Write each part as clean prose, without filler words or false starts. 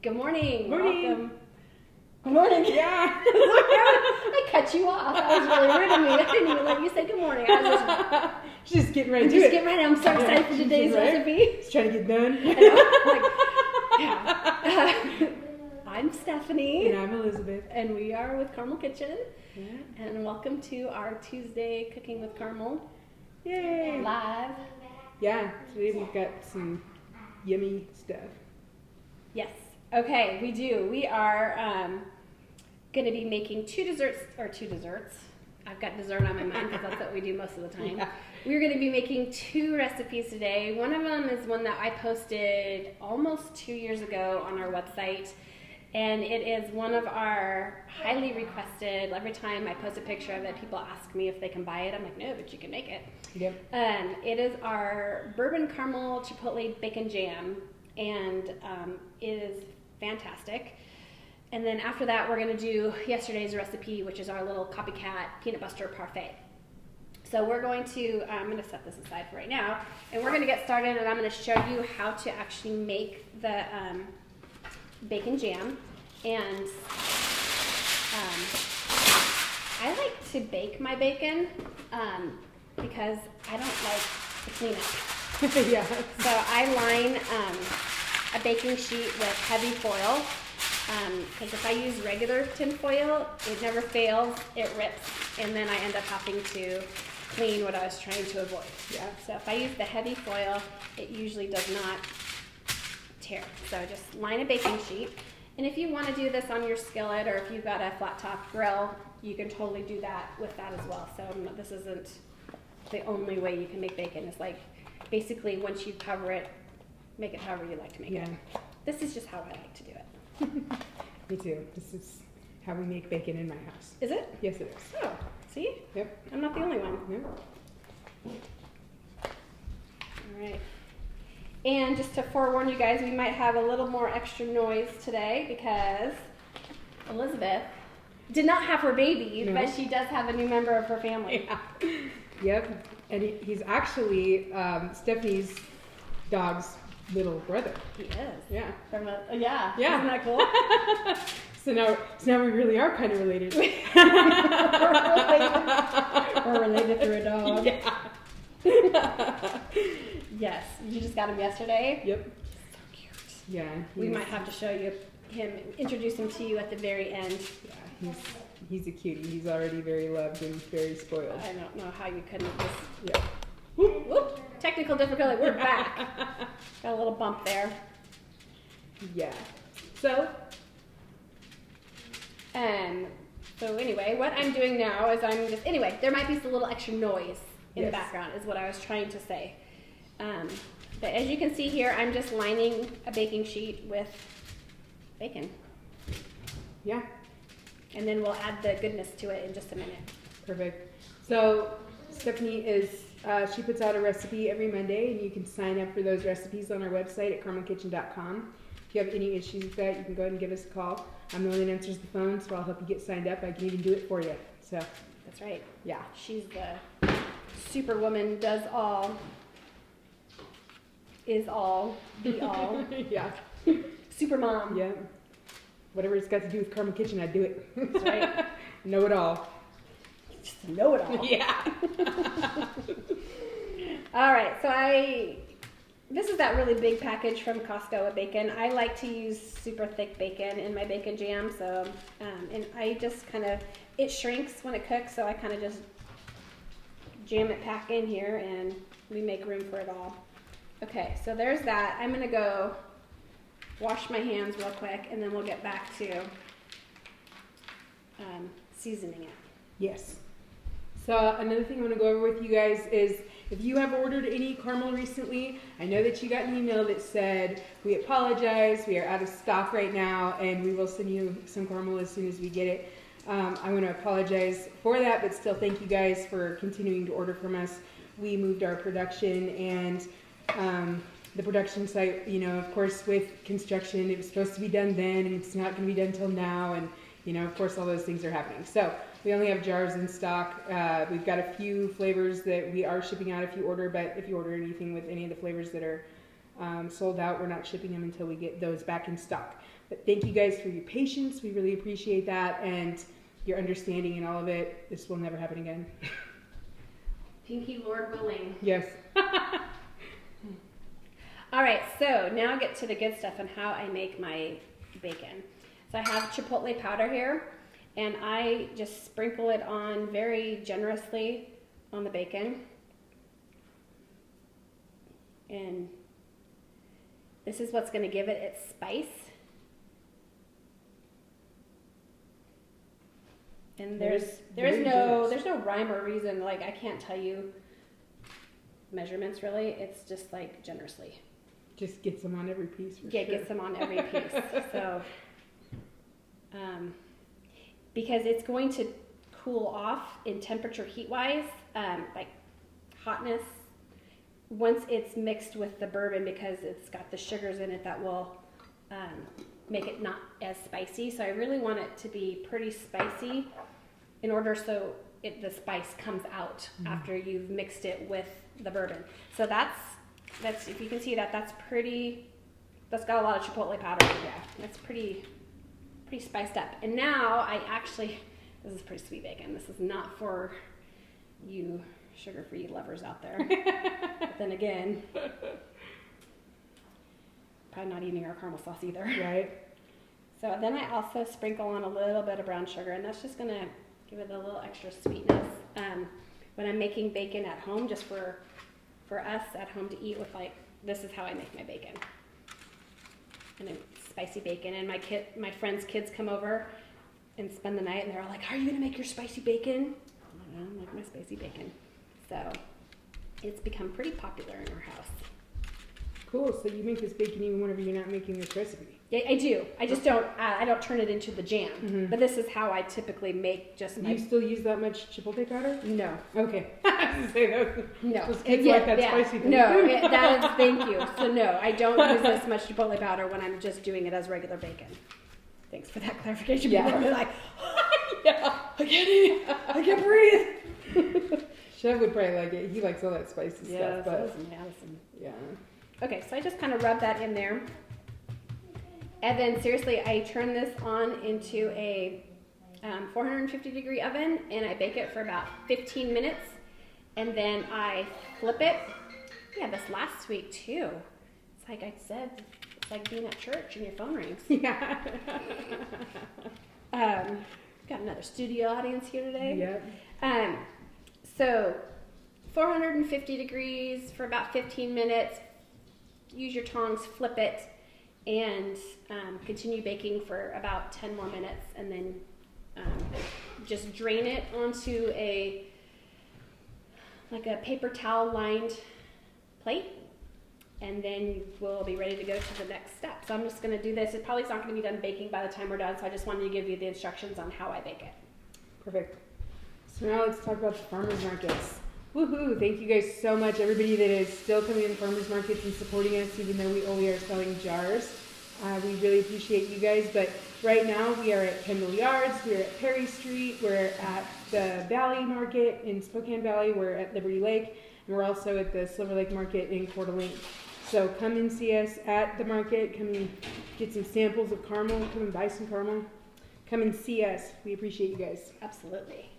Good morning. Morning. Welcome. Good morning. Yeah. I cut you off. That was really rude of me. I didn't even let you say good morning. I was She's just getting ready to just do it. getting ready. I'm so excited for today's recipe. Just trying to get done. I'm Stephanie. And I'm Elizabeth. And we are with Carmel Kitchen. Yeah. And welcome to our Tuesday Cooking with Carmel. Yay. Live. Yeah, today we've got some yummy stuff. Yes. Okay, we do. We are going to be making two desserts. I've got dessert on my mind because that's what we do most of the time. Yeah. We're going to be making two recipes today. One of them is one that I posted almost 2 years ago on our website. And it is one of our highly requested. Every time I post a picture of it, people ask me if they can buy it. I'm like, no, but you can make it. Yep. It is our Bourbon Caramel Chipotle Bacon Jam. And it is fantastic. And then after that, we're going to do yesterday's recipe, which is our little copycat Peanut Buster Parfait. So we're going to, I'm going to set this aside for right now, and we're going to get started, and I'm going to show you how to actually make the bacon jam. And I like to bake my bacon because I don't like to clean it. Yeah. So I line a baking sheet with heavy foil, because if I use regular tin foil, it never fails, it rips, and then I end up having to clean what I was trying to avoid. Yeah. So if I use the heavy foil, it usually does not tear. So just line a baking sheet, and if you want to do this on your skillet, or if you've got a flat top grill, you can totally do that with that as well. So this isn't the only way you can make bacon. It's like, basically, once you cover it, make it however you like to make it. This is just how I like to do it. Me too. This is how we make bacon in my house. Is it? Yes, it is. Oh, see? Yep. I'm not the only one. Yep. All right. And just to forewarn you guys, we might have a little more extra noise today because Elizabeth did not have her baby, but she does have a new member of her family. Yeah. Yep. And he's actually Stephanie's dog's little brother. He is. Yeah. Yeah. Yeah. Isn't that cool? So now we really are kind of related. We're related through a dog. Yeah. Yes. You just got him yesterday? Yep. So cute. Yeah. We might have to show you introduce him to you at the very end. Yeah, he's a cutie. He's already very loved and very spoiled. I don't know how you couldn't just... Yeah. Whoop. Technical difficulty. We're back. Got a little bump there. Yeah. So anyway, what I'm doing now is there might be some little extra noise in the background is what I was trying to say. But as you can see here, I'm just lining a baking sheet with bacon. Yeah. And then we'll add the goodness to it in just a minute. Perfect. So Stephanie she puts out a recipe every Monday, and you can sign up for those recipes on our website at carmelkitchen.com. If you have any issues with that, you can go ahead and give us a call. I'm the one that answers the phone, so I'll help you get signed up. I can even do it for you. So that's right. Yeah. She's the superwoman, does all, is all, be all. Yeah. Super mom. Yeah. Whatever it's got to do with Carmel Kitchen, I do it. That's right. Know it all. Just know it all. Yeah. All right, so this is that really big package from Costco of bacon. I like to use super thick bacon in my bacon jam, so, and I just it shrinks when it cooks, so I kind of just jam it back in here and we make room for it all. Okay, so there's that. I'm gonna go wash my hands real quick, and then we'll get back to seasoning it. Yes. So another thing I want to go over with you guys is if you have ordered any caramel recently, I know that you got an email that said, we apologize, we are out of stock right now, and we will send you some caramel as soon as we get it. I want to apologize for that, but still thank you guys for continuing to order from us. We moved our production, and the production site, of course with construction, it was supposed to be done then, and it's not going to be done till now, and of course all those things are happening. So we only have jars in stock. We've got a few flavors that we are shipping out if you order, but if you order anything with any of the flavors that are sold out. We're not shipping them until we get those back in stock. But thank you guys for your patience. We really appreciate that and your understanding in all of it. This will never happen again. Pinky Lord willing. Yes. All right, so now I get to the good stuff and how I make my bacon. So I have chipotle powder here, and I just sprinkle it on very generously on the bacon. And this is what's going to give it its spice. And there's no rhyme or reason. Like, I can't tell you measurements really. It's just like generously. Just gets them on every piece. For Yeah, sure. gets them on every piece. So, because it's going to cool off in temperature heat-wise, like hotness, once it's mixed with the bourbon, because it's got the sugars in it that will make it not as spicy. So I really want it to be pretty spicy in order so the spice comes out after you've mixed it with the bourbon. So that's if you can see that's got a lot of chipotle powder. Yeah, that's pretty spiced up. And now this is pretty sweet bacon. This is not for you sugar-free lovers out there. But then again, probably not eating our caramel sauce either. Right. So then I also sprinkle on a little bit of brown sugar, and that's just gonna give it a little extra sweetness. When I'm making bacon at home, just for us at home to eat with, like, this is how I make my bacon. And it's spicy bacon, and my friends' kids come over and spend the night, and they're all like, "How are you gonna make your spicy bacon?" I'm like, "I like my spicy bacon." So it's become pretty popular in our house. Cool. So you make this bacon even whenever you're not making this recipe. Yeah, I do. I just don't. I don't turn it into the jam. Mm-hmm. But this is how I typically make just my. Do you still use that much chipotle powder? No. Okay. I was gonna say that. No. Those kids like that spicy thing. No. That is. Thank you. So no, I don't use this much chipotle powder when I'm just doing it as regular bacon. Thanks for that clarification. Yeah. People are like, yeah, I can't eat. I can't breathe. Chef would probably like it. He likes all that spicy stuff. But Madison. yeah. Okay, so I just kind of rub that in there. And then seriously, I turn this on into a 450 degree oven, and I bake it for about 15 minutes. And then I flip it. Yeah, this last week too. It's like I said, it's like being at church and your phone rings. Yeah. Got another studio audience here today. Yep. So 450 degrees for about 15 minutes. Use your tongs, flip it, and continue baking for about 10 more minutes, and then just drain it onto a paper towel lined plate, and then we'll be ready to go to the next step. So I'm just going to do this. It probably is not going to be done baking by the time we're done, so I just wanted to give you the instructions on how I bake it. Perfect. So now let's talk about the farmers markets. Woohoo! Thank you guys so much, everybody that is still coming to the farmers markets and supporting us, even though we only are selling jars. We really appreciate you guys. But right now we are at Kendall Yards, we're at Perry Street, we're at the Valley Market in Spokane Valley, we're at Liberty Lake, and we're also at the Silver Lake Market in Coeur d'Alene. So come and see us at the market. Come and get some samples of caramel. Come and buy some caramel. Come and see us. We appreciate you guys. Absolutely.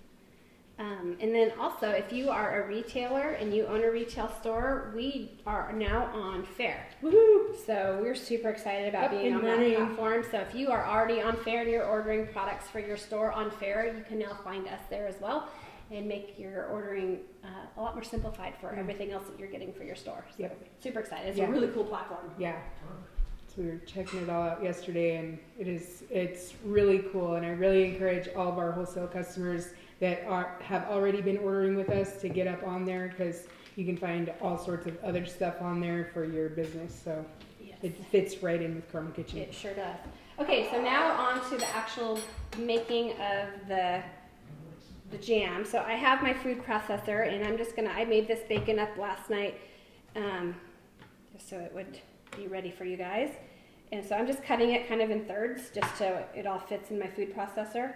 And then also, if you are a retailer and you own a retail store, we are now on Faire. Woohoo! So we're super excited about Up being on and that running. platform. So if you are already on Faire and you're ordering products for your store on Faire, you can now find us there as well and make your ordering a lot more simplified for everything else that you're getting for your store. So Yep. super excited. It's Yeah. a really cool platform. Yeah. So we were checking it all out yesterday, and it's really cool. And I really encourage all of our wholesale customers that have already been ordering with us to get up on there, because you can find all sorts of other stuff on there for your business. So Yes. it fits right in with Caramel Kitchen. It sure does. Okay, so now on to the actual making of the jam. So I have my food processor, and I made this bacon up last night just so it would be ready for you guys. And so I'm just cutting it kind of in thirds just so it all fits in my food processor.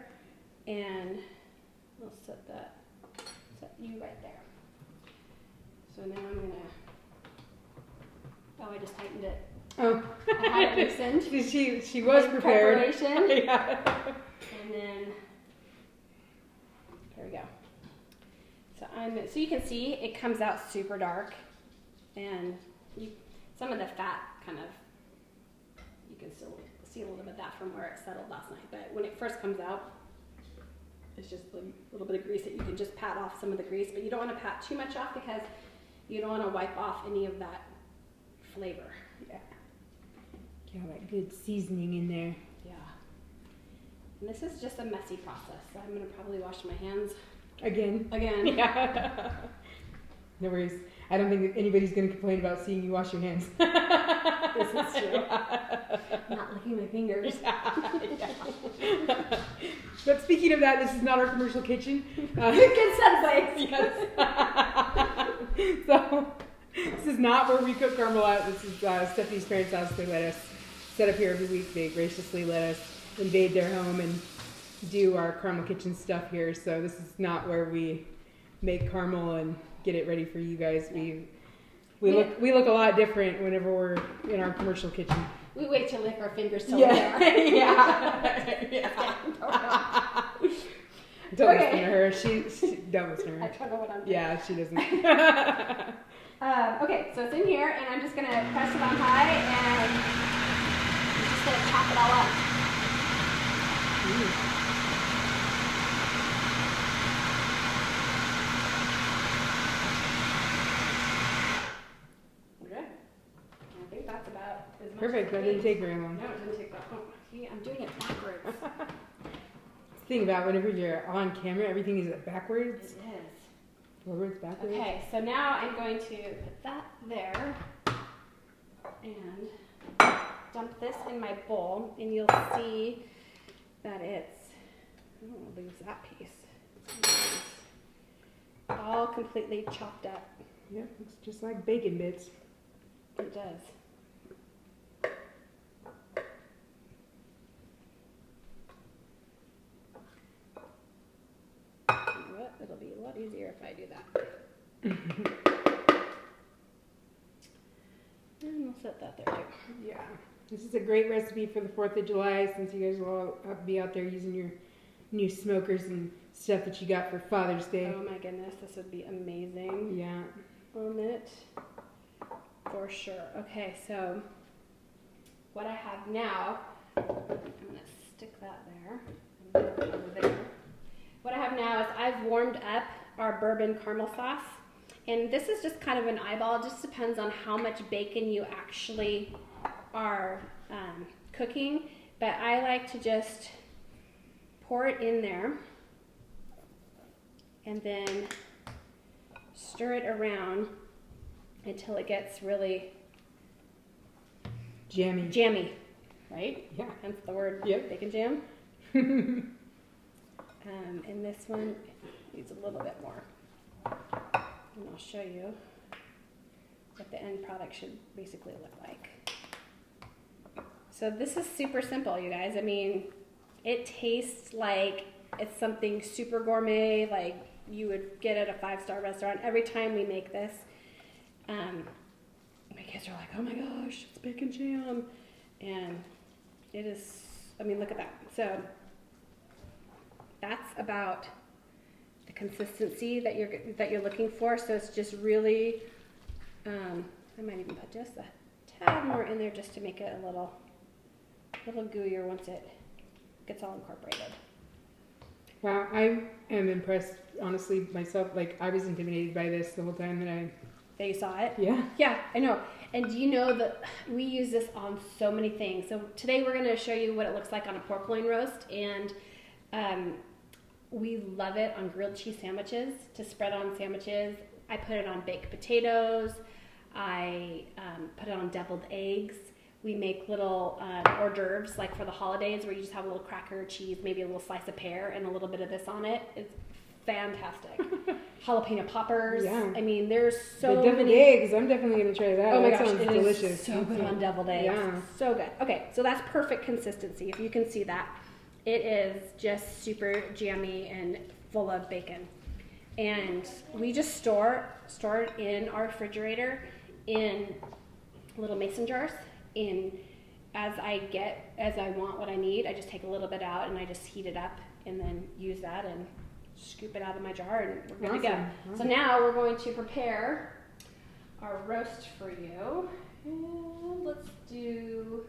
And I'll set you right there. So now I'm gonna, Oh, I just tightened it. Oh. I had it loosened. She was prepared. Preparation. Yeah. And then, there we go. So you can see it comes out super dark, and some of the fat kind of, you can still see a little bit of that from where it settled last night. But when it first comes out, it's just a little bit of grease that you can just pat off some of the grease, but you don't want to pat too much off because you don't want to wipe off any of that flavor. Yeah. Get all that good seasoning in there. Yeah. And this is just a messy process, so I'm going to probably wash my hands. Again. Yeah. No worries. I don't think anybody's going to complain about seeing you wash your hands. This is true. Not licking my fingers. Yeah. But speaking of that, this is not our commercial kitchen. Good segue. Yes. So, this is not where we cook caramel at. This is Stephanie's parents' house. They let us set up here every week. They graciously let us invade their home and do our caramel kitchen stuff here. So this is not where we make caramel and get it ready for you guys. We look a lot different whenever we're in our commercial kitchen. We wait to lick our fingers till Yeah. we're there. Yeah. Don't listen to her. She don't listen to her. I don't know what I'm doing. Yeah, she doesn't. Okay, so it's in here, and I'm just going to press it on high, and I'm just going to chop it all up. Okay. I think that's about as much. Perfect. as That it didn't needs. take very long. No, it didn't take that long. See, I'm doing it backwards. The thing about whenever you're on camera, everything is backwards. It is. Forwards, backwards. Okay, so now I'm going to put that there and dump this in my bowl, and you'll see that it's, I don't want to lose that piece. It's all completely chopped up. Yep, looks just like bacon bits. It does. You know what? It'll be a lot easier if I do that. And we'll set that there too. Yeah, this is a great recipe for the 4th of July since you guys will all be out there using your new smokers and stuff that you got for Father's Day. Oh my goodness, this would be amazing. Yeah. On it for sure. Okay, so what I have now, I'm going to stick that there and put it over there. What I have now is I've warmed up our bourbon caramel sauce, and this is just kind of an eyeball. It just depends on how much bacon you actually are cooking, but I like to just pour it in there and then stir it around until it gets really jammy, right? Yeah. Hence the word bacon jam. And this one needs a little bit more. And I'll show you what the end product should basically look like. So this is super simple, you guys. I mean, it tastes like it's something super gourmet, like you would get at a 5-star restaurant. Every time we make this, my kids are like, oh my gosh, it's bacon jam. And it is, I mean, look at that. So that's about the consistency that you're looking for. So it's just really, I might even put just a tad more in there just to make it a little gooier once it gets all incorporated. Wow, I am impressed, honestly, myself. Like, I was intimidated by this the whole time that you saw it? Yeah. Yeah, I know. And do you know that we use this on so many things? So today we're going to show you what it looks like on a pork loin roast, and we love it on grilled cheese sandwiches, to spread on sandwiches. I put it on baked potatoes. I put it on deviled eggs. We make little hors d'oeuvres, like for the holidays, where you just have a little cracker, cheese, maybe a little slice of pear, and a little bit of this on it. It's fantastic. Jalapeno poppers. Yeah. I mean, there's so the deviled many. eggs, I'm definitely going to try that. Oh my that gosh, sounds it delicious. is so good on deviled eggs. Yeah. So good. Okay, so that's perfect consistency. If you can see that, it is just super jammy and full of bacon. And we just store it in our refrigerator in little mason jars, and as I want what I need, I just take a little bit out and I just heat it up and then use that and scoop it out of my jar, and we're good to go. Awesome. So now we're going to prepare our roast for you. And let's do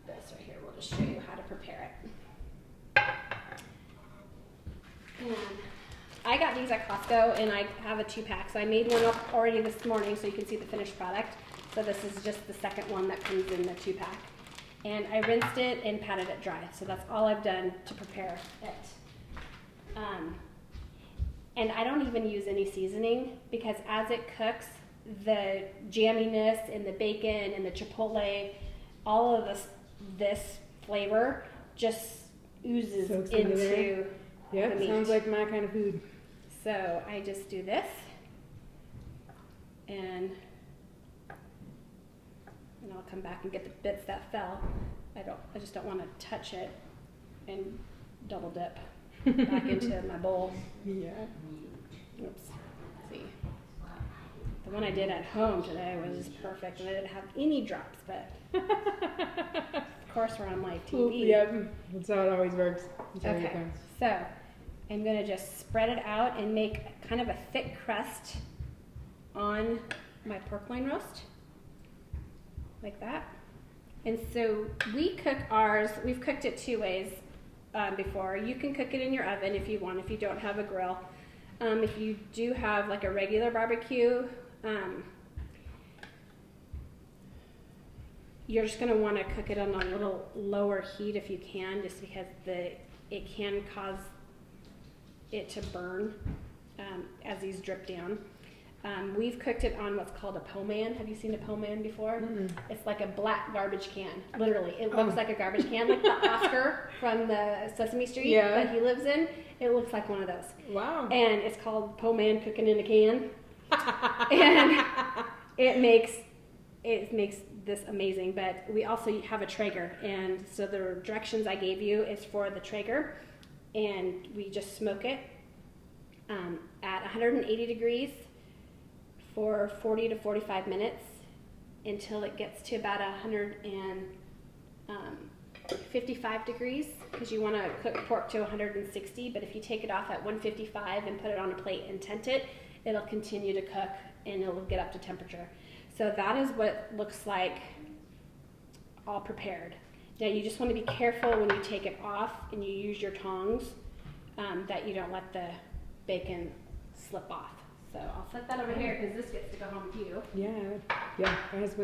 this right here. We'll just show you how to prepare it. And I got these at Costco, and I have a 2-pack. So I made one up already this morning so you can see the finished product. So this is just the second one that comes in the 2-pack. And I rinsed it and patted it dry. So that's all I've done to prepare it. And I don't even use any seasoning, because as it cooks, the jamminess and the bacon and the chipotle, all of this flavor just oozes into the meat. Sounds like my kind of food. So I just do this, and I'll come back and get the bits that fell. I just don't want to touch it and double dip back into my bowl. Yeah. Oops. See. The one I did at home today was perfect, and I didn't have any drops, but of course we're on live TV. Yeah, that's how it always works. Okay, so I'm going to just spread it out and make kind of a thick crust on my pork loin roast, like that. And so we cook ours, we've cooked it 2 ways before. You can cook it in your oven if you want, if you don't have a grill. If you do have like a regular barbecue, you're just going to want to cook it on a little lower heat if you can, just because it can cause it to burn as these drip down. We've cooked it on what's called a po-man. Have you seen a po-man before? Mm-mm. It's like a black garbage can. Literally, it looks like a garbage can, like the Oscar from the Sesame Street that he lives in. It looks like one of those. Wow. And it's called po-man, cooking in a can. And it makes this amazing. But we also have a Traeger, and so the directions I gave you is for the Traeger, and we just smoke it at 180 degrees for 40 to 45 minutes until it gets to about 155 degrees, because you want to cook pork to 160, but if you take it off at 155 and put it on a plate and tent it, it'll continue to cook and it'll get up to temperature. So that is what it looks like all prepared. Now you just want to be careful when you take it off and you use your tongs that you don't let the bacon slip off. So I'll set that over here because this gets to go home with you. Yeah.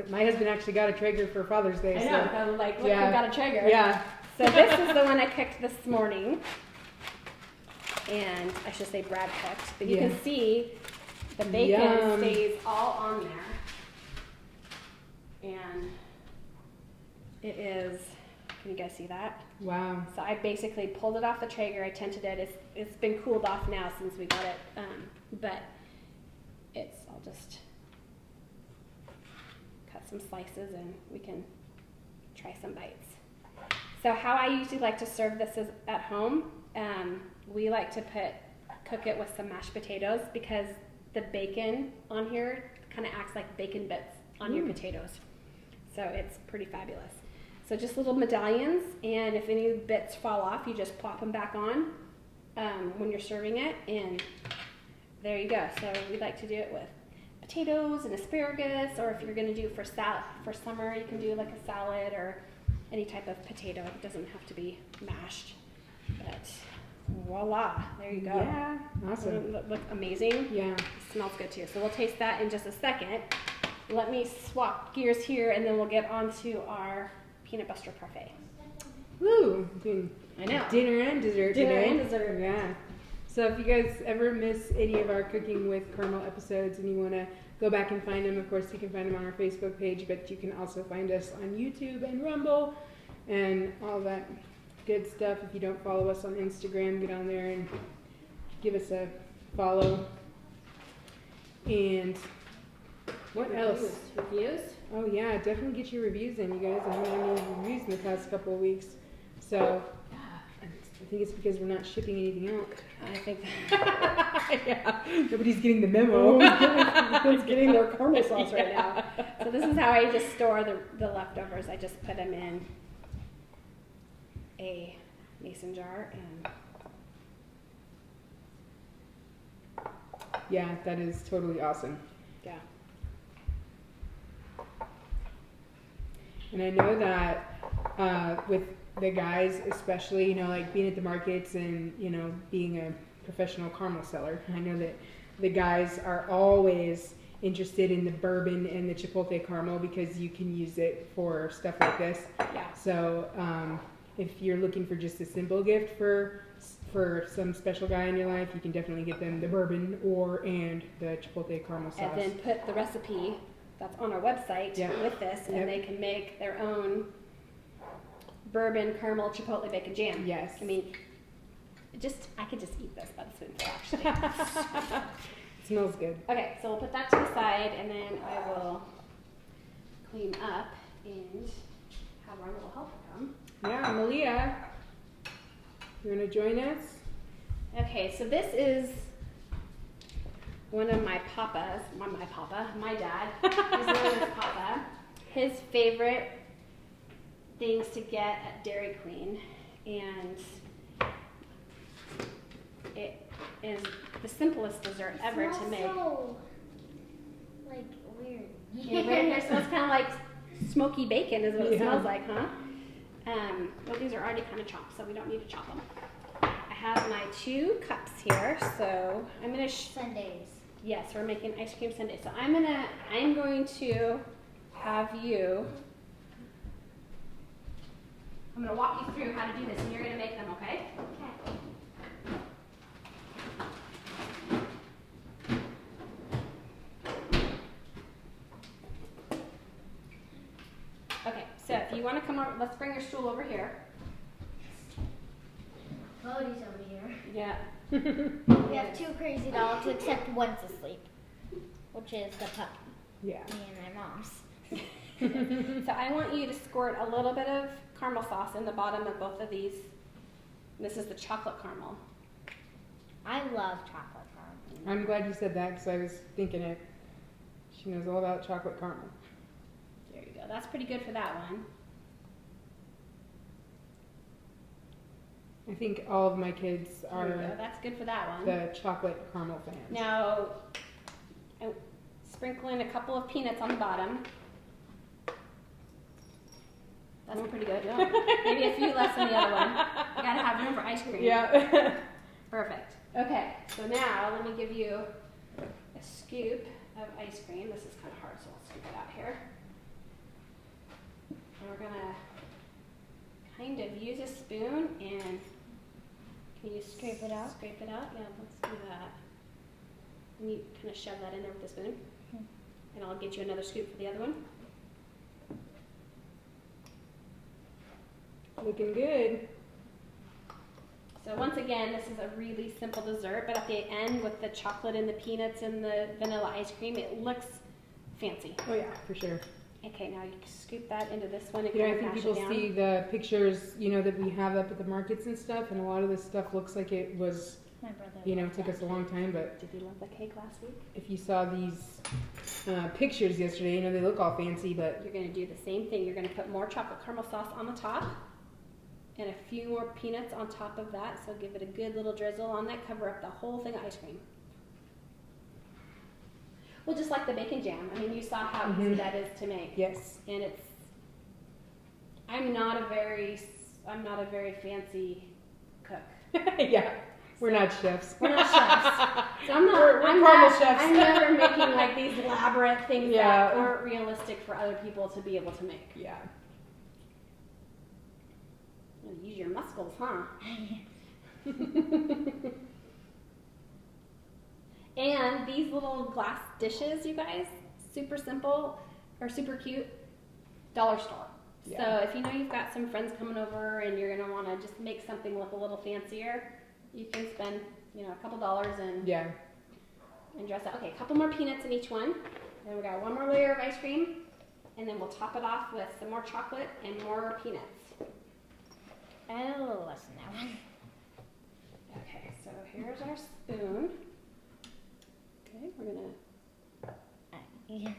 My husband actually got a Traeger for Father's Day. I know. So I was like, look, yeah. we got a Traeger. Yeah. So this is the one I cooked this morning, and I should say Brad cooked. But you can see the bacon stays all on there, and it is. Can you guys see that? Wow. So I basically pulled it off the Traeger. I tented it. It's been cooled off now since we got it, but. I'll just cut some slices and we can try some bites. So how I usually like to serve this is at home. We like to cook it with some mashed potatoes, because the bacon on here kind of acts like bacon bits on your potatoes. So it's pretty fabulous. So just little medallions, and if any bits fall off, you just plop them back on when you're serving it, and there you go. So we like to do it with potatoes and asparagus, or if you're going to do for summer, you can do like a salad or any type of potato. It doesn't have to be mashed. But voila, there you go. Yeah, awesome. Look amazing. Yeah. It smells good too. So we'll taste that in just a second. Let me swap gears here, and then we'll get on to our Peanut Buster Parfait. Woo! I know. Dinner and dessert today. Dinner and dessert. Yeah. So if you guys ever miss any of our Cooking with Carmel episodes and you want to go back and find them, of course you can find them on our Facebook page, but you can also find us on YouTube and Rumble and all that good stuff. If you don't follow us on Instagram, get on there and give us a follow. And what else? Reviews? Oh yeah, definitely get your reviews in, you guys. I haven't had any reviews in the past couple of weeks. So I think it's because we're not shipping anything out. I think Yeah, nobody's getting the memo. everyone's getting their caramel sauce right now. So this is how I just store the leftovers. I just put them in a mason jar and Yeah, that is totally awesome. yeah. And I know that with the guys, especially, you know, like being at the markets and, you know, being a professional caramel seller, I know that the guys are always interested in the bourbon and the chipotle caramel because you can use it for stuff like this. Yeah. So if you're looking for just a simple gift for some special guy in your life, you can definitely get them the bourbon and the chipotle caramel sauce. And then put the recipe that's on our website with this, and they can make their own bourbon caramel chipotle bacon jam. Yes. I mean, I could just eat this by the spoonful, actually. It smells good. Okay, so we'll put that to the side, and then I will clean up and have our little helper come. Yeah, Malia, you want to join us? Okay, so this is one of my papas, my dad, his name is Papa. His favorite things to get at Dairy Queen, and it is the simplest dessert ever to make. So, like, weird. Yeah, right here, so it's kind of like smoky bacon is what it smells like, huh? Well, these are already kind of chopped, so we don't need to chop them. I have my 2 cups here, so I'm gonna. Sundays. Yes, we're making ice cream sundae. So I'm going to have you. I'm gonna walk you through how to do this, and you're gonna make them, okay? Okay. Okay, so if you want to come over, let's bring your stool over here. Cody's over here. Yeah. We have 2 crazy dogs, except one's asleep, which is the puppy. Yeah. Me and my mom's. So I want you to squirt a little bit of caramel sauce in the bottom of both of these. This is the chocolate caramel. I love chocolate caramel. I'm glad you said that because I was thinking it. She knows all about chocolate caramel. There you go. That's pretty good for that one. I think all of my kids There you go. are That's good for that one. the chocolate caramel fans. Now, sprinkle in a couple of peanuts on the bottom. That's pretty good. Yeah. Maybe a few less than the other one. You gotta have room for ice cream. Yeah. Perfect. Okay, so now let me give you a scoop of ice cream. This is kind of hard, so I'll scoop it out here. And we're gonna kind of use a spoon and can you Scrape it out? Scrape it out? Yeah, let's do that. And you kind of shove that in there with the spoon. And I'll get you another scoop for the other one. Looking good. So once again, this is a really simple dessert, but at the end with the chocolate and the peanuts and the vanilla ice cream, it looks fancy. Oh yeah, for sure. Okay, now you scoop that into this one and Yeah, I kind of think mash people it down. see the pictures, you know, that we have up at the markets and stuff, and a lot of this stuff looks like it was, My brother. you know, loves took that. us a long time, but Did you love the cake last week? if you saw these pictures yesterday, you know, they look all fancy, but You're going to do the same thing. You're going to put more chocolate caramel sauce on the top and a few more peanuts on top of that. So give it a good little drizzle on that. Cover up the whole thing of ice cream. Well, just like the bacon jam. I mean, you saw how easy that is to make. yes. And it's, I'm not a very fancy cook. Yeah, we're not chefs. We're not chefs. So We're caramel chefs. I'm never making like these elaborate things Yeah. that aren't realistic for other people to be able to make. Yeah. Use your muscles, huh? And these little glass dishes, you guys, super simple or super cute, dollar store. Yeah. So if you know you've got some friends coming over and you're gonna want to just make something look a little fancier, you can spend, you know, a couple dollars and Yeah. dress it. Okay, a couple more peanuts in each one. Then we got one more layer of ice cream, and then we'll top it off with some more chocolate and more peanuts. I had a little less than that one. Okay, so here's our spoon. Okay, we're gonna. Yeah.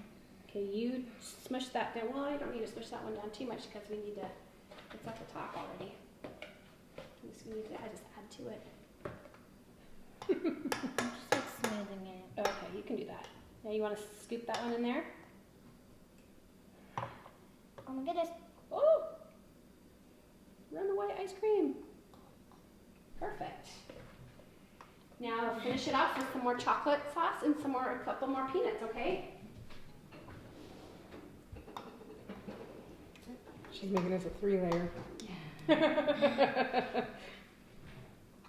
Okay, you smush that down. Well, I don't need to smush that one down too much because we need to. It's at the top already. I just add to it. I'm just like smoothing it. Okay, you can do that. Now you want to scoop that one in there. Oh my goodness. Oh! Runaway ice cream. Perfect. Now finish it off with some more chocolate sauce and a couple more peanuts, okay? She's making us a 3-layer.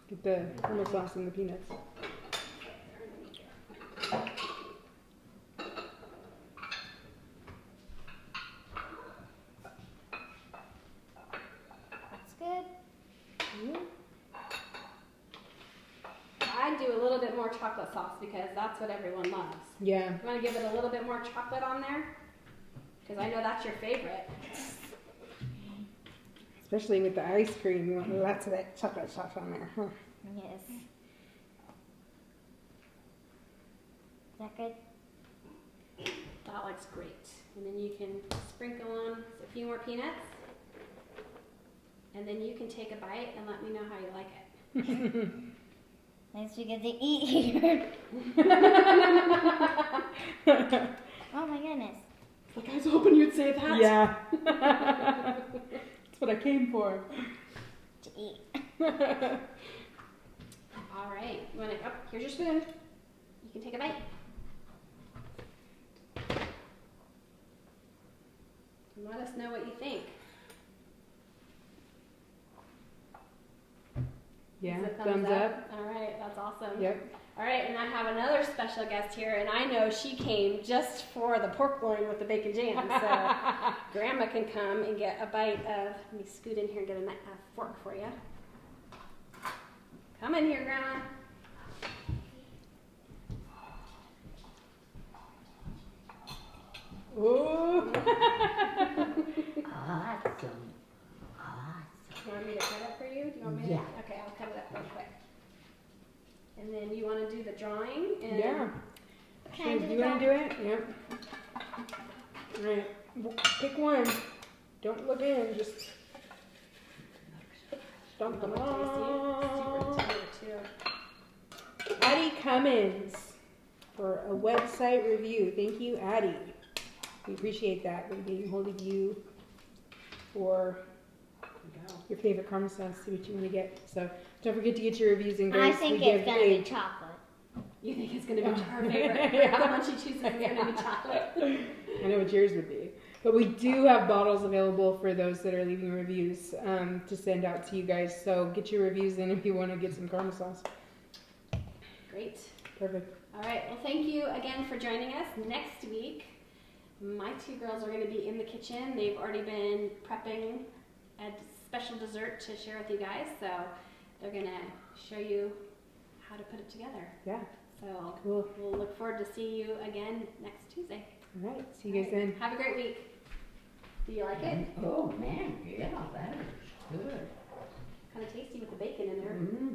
Get the caramel sauce and the peanuts. That's good. I do a little bit more chocolate sauce because that's what everyone loves. Yeah. You want to give it a little bit more chocolate on there? Because I know that's your favorite. Especially with the ice cream, you want lots of that chocolate sauce on there. Huh? Yes. Is that good? That looks great. And then you can sprinkle on a few more peanuts. And then you can take a bite and let me know how you like it. Nice we get to eat here. Oh my goodness. Like, I was hoping you'd say that. Yeah. That's what I came for. To eat. All right. You want to? Oh, here's your spoon. You can take a bite. And let us know what you think. Yeah. Is it Thumbs up. All right. That's awesome. Yep. All right, and I have another special guest here, and I know she came just for the pork loin with the bacon jam. So Grandma can come and get a bite of. Let me scoot in here and get a fork for you. Come in here, Grandma. Ooh. Awesome. Do you want me to cut it for you? Do you want me Yeah. to? Okay, I'll cut it up real quick. And then you want to do the drawing? And Yeah. Can I do Do the you want to drawing? do it? Yep. All right. Pick one. Don't look in. Just dump them Super on. tender too. Addie Cummins for a website review. Thank you, Addie. We appreciate that. We're getting hold of you for your favorite caramel sauce. See what you want to get. So don't forget to get your reviews in, guys. I think We it's give gonna be a- chocolate. You think it's going to be her favorite? Yeah. The one she chooses is going to be chocolate. I know what yours would be. But we do have bottles available for those that are leaving reviews to send out to you guys. So get your reviews in if you want to get some caramel sauce. Great. Perfect. All right. Well, thank you again for joining us. Next week, my two girls are going to be in the kitchen. They've already been prepping a special dessert to share with you guys. So they're going to show you how to put it together. Yeah. So Cool. we'll look forward to seeing you again next Tuesday. All right. See you guys then. Have a great week. Do you like it? Oh man, yeah, that is good. Kind of tasty with the bacon in there. Mm.